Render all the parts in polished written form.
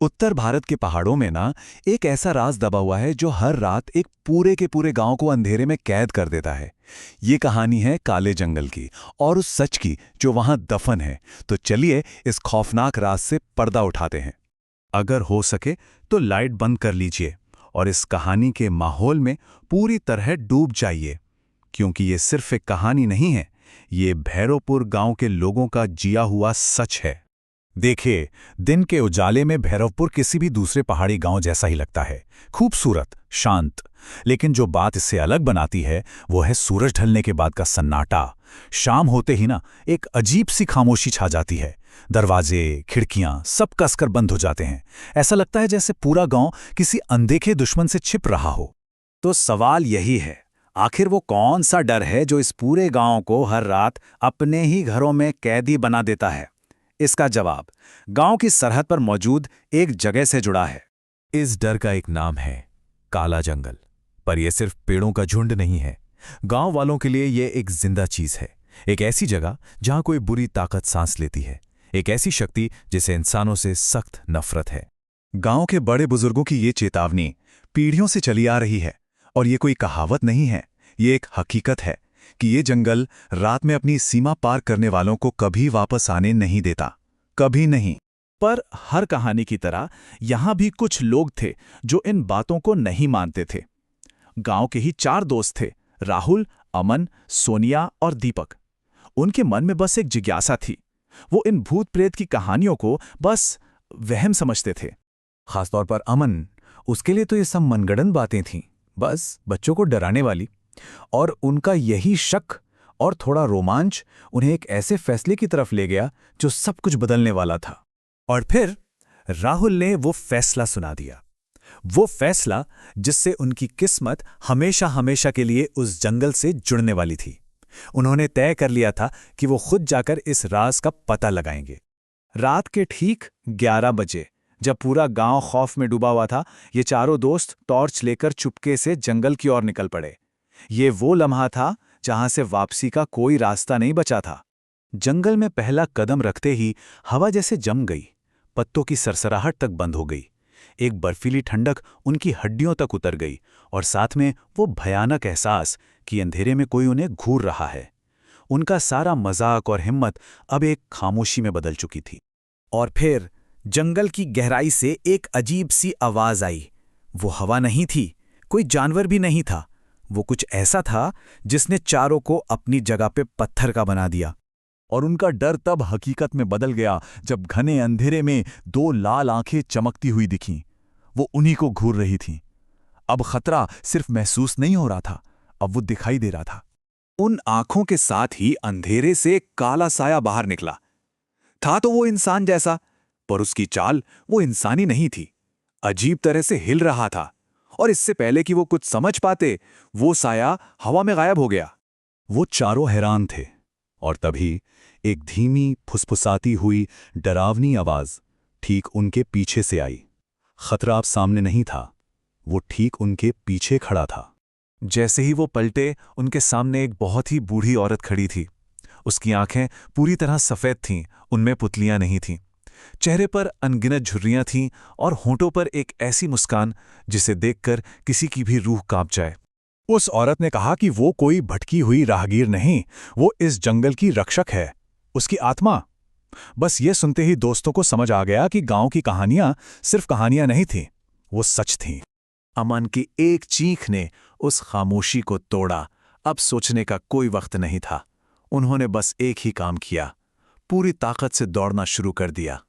उत्तर भारत के पहाड़ों में ना एक ऐसा राज दबा हुआ है जो हर रात एक पूरे के पूरे गांव को अंधेरे में कैद कर देता है। ये कहानी है काले जंगल की और उस सच की जो वहां दफन है। तो चलिए इस खौफनाक राज से पर्दा उठाते हैं। अगर हो सके तो लाइट बंद कर लीजिए और इस कहानी के माहौल में पूरी तरह डूब जाइए, क्योंकि ये सिर्फ एक कहानी नहीं है, ये भैरवपुर गांव के लोगों का जिया हुआ सच है। देखिए, दिन के उजाले में भैरवपुर किसी भी दूसरे पहाड़ी गांव जैसा ही लगता है, खूबसूरत, शांत। लेकिन जो बात इससे अलग बनाती है वो है सूरज ढलने के बाद का सन्नाटा। शाम होते ही ना एक अजीब सी खामोशी छा जाती है। दरवाजे, खिड़कियां सब कसकर बंद हो जाते हैं। ऐसा लगता है जैसे पूरा गांव किसी अनदेखे दुश्मन से छिप रहा हो। तो सवाल यही है, आखिर वो कौन सा डर है जो इस पूरे गांव को हर रात अपने ही घरों में कैदी बना देता है? इसका जवाब गांव की सरहद पर मौजूद एक जगह से जुड़ा है। इस डर का एक नाम है काला जंगल। पर यह सिर्फ पेड़ों का झुंड नहीं है। गांव वालों के लिए यह एक जिंदा चीज है, एक ऐसी जगह जहां कोई बुरी ताकत सांस लेती है, एक ऐसी शक्ति जिसे इंसानों से सख्त नफरत है। गांव के बड़े बुजुर्गों की ये चेतावनी पीढ़ियों से चली आ रही है, और ये कोई कहावत नहीं है, ये एक हकीकत है कि ये जंगल रात में अपनी सीमा पार करने वालों को कभी वापस आने नहीं देता, कभी नहीं। पर हर कहानी की तरह यहां भी कुछ लोग थे जो इन बातों को नहीं मानते थे। गांव के ही 4 दोस्त थे, राहुल, अमन, सोनिया और दीपक। उनके मन में बस एक जिज्ञासा थी। वो इन भूत प्रेत की कहानियों को बस वहम समझते थे। खासतौर पर अमन, उसके लिए तो ये सब मनगढ़ंत बातें थीं, बस बच्चों को डराने वाली। और उनका यही शक और थोड़ा रोमांच उन्हें एक ऐसे फैसले की तरफ ले गया जो सब कुछ बदलने वाला था। और फिर राहुल ने वो फैसला सुना दिया, वो फैसला जिससे उनकी किस्मत हमेशा हमेशा के लिए उस जंगल से जुड़ने वाली थी। उन्होंने तय कर लिया था कि वो खुद जाकर इस राज का पता लगाएंगे। रात के ठीक 11 बजे, जब पूरा गांव खौफ में डूबा हुआ था, ये चारों दोस्त टॉर्च लेकर चुपके से जंगल की ओर निकल पड़े। ये वो लम्हा था जहां से वापसी का कोई रास्ता नहीं बचा था। जंगल में पहला कदम रखते ही हवा जैसे जम गई, पत्तों की सरसराहट तक बंद हो गई। एक बर्फीली ठंडक उनकी हड्डियों तक उतर गई, और साथ में वो भयानक एहसास कि अंधेरे में कोई उन्हें घूर रहा है। उनका सारा मजाक और हिम्मत अब एक खामोशी में बदल चुकी थी। और फिर जंगल की गहराई से एक अजीब सी आवाज आई। वो हवा नहीं थी, कोई जानवर भी नहीं था, वो कुछ ऐसा था जिसने चारों को अपनी जगह पे पत्थर का बना दिया। और उनका डर तब हकीकत में बदल गया जब घने अंधेरे में 2 लाल आंखें चमकती हुई दिखीं। वो उन्हीं को घूर रही थीं। अब खतरा सिर्फ महसूस नहीं हो रहा था, अब वो दिखाई दे रहा था। उन आंखों के साथ ही अंधेरे से एक काला साया बाहर निकला। था तो वो इंसान जैसा, पर उसकी चाल वो इंसानी नहीं थी, अजीब तरह से हिल रहा था। और इससे पहले कि वो कुछ समझ पाते, वो साया हवा में गायब हो गया। वो चारों हैरान थे, और तभी एक धीमी फुसफुसाती हुई डरावनी आवाज ठीक उनके पीछे से आई। खतरा अब सामने नहीं था, वो ठीक उनके पीछे खड़ा था। जैसे ही वो पलटे, उनके सामने एक बहुत ही बूढ़ी औरत खड़ी थी। उसकी आंखें पूरी तरह सफेद थीं, उनमें पुतलियां नहीं थीं। चेहरे पर अनगिनत झुर्रियां थीं और होंठों पर एक ऐसी मुस्कान जिसे देखकर किसी की भी रूह कांप जाए। उस औरत ने कहा कि वो कोई भटकी हुई राहगीर नहीं, वो इस जंगल की रक्षक है, उसकी आत्मा। बस ये सुनते ही दोस्तों को समझ आ गया कि गांव की कहानियां सिर्फ कहानियां नहीं थीं, वो सच थीं। अमन की एक चीख ने उस खामोशी को तोड़ा। अब सोचने का कोई वक्त नहीं था। उन्होंने बस एक ही काम किया, पूरी ताकत से दौड़ना शुरू कर दिया।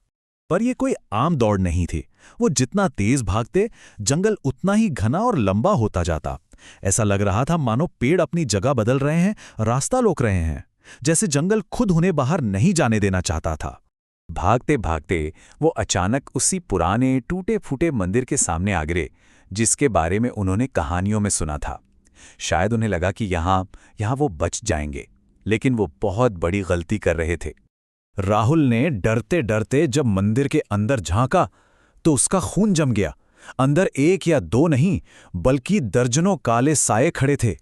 पर यह कोई आम दौड़ नहीं थी। वो जितना तेज भागते, जंगल उतना ही घना और लंबा होता जाता। ऐसा लग रहा था मानो पेड़ अपनी जगह बदल रहे हैं, रास्ता रोक रहे हैं, जैसे जंगल खुद उन्हें बाहर नहीं जाने देना चाहता था। भागते भागते वो अचानक उसी पुराने टूटे फूटे मंदिर के सामने आ गिरे जिसके बारे में उन्होंने कहानियों में सुना था। शायद उन्हें लगा कि यहाँ वो बच जाएंगे, लेकिन वो बहुत बड़ी गलती कर रहे थे। राहुल ने डरते डरते जब मंदिर के अंदर झांका तो उसका खून जम गया। अंदर 1 या 2 नहीं, बल्कि दर्जनों काले साये खड़े थे,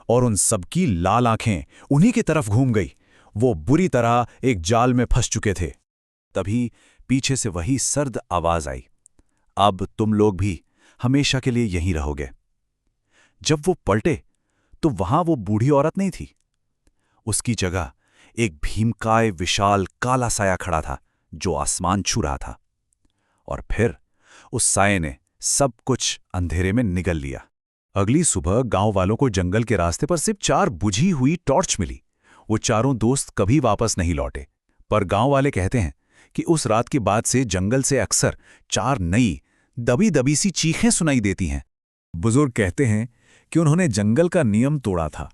और उन सबकी लाल आंखें उन्हीं की तरफ घूम गई। वो बुरी तरह एक जाल में फंस चुके थे। तभी पीछे से वही सर्द आवाज आई, अब तुम लोग भी हमेशा के लिए यहीं रहोगे। जब वो पलटे तो वहां वो बूढ़ी औरत नहीं थी। उसकी जगह एक भीमकाय विशाल काला साया खड़ा था जो आसमान छू रहा था। और फिर उस साये ने सब कुछ अंधेरे में निगल लिया। अगली सुबह गांव वालों को जंगल के रास्ते पर सिर्फ 4 बुझी हुई टॉर्च मिली। वो चारों दोस्त कभी वापस नहीं लौटे। पर गांव वाले कहते हैं कि उस रात के बाद से जंगल से अक्सर 4 नई दबी दबी सी चीखें सुनाई देती हैं। बुजुर्ग कहते हैं कि उन्होंने जंगल का नियम तोड़ा था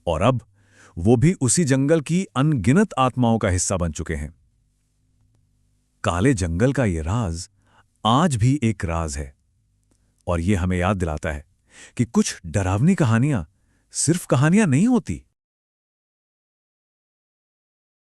और अब वो भी उसी जंगल की अनगिनत आत्माओं का हिस्सा बन चुके हैं। काले जंगल का ये राज आज भी एक राज है और ये हमें याद दिलाता है कि कुछ डरावनी कहानियां सिर्फ कहानियां नहीं होती,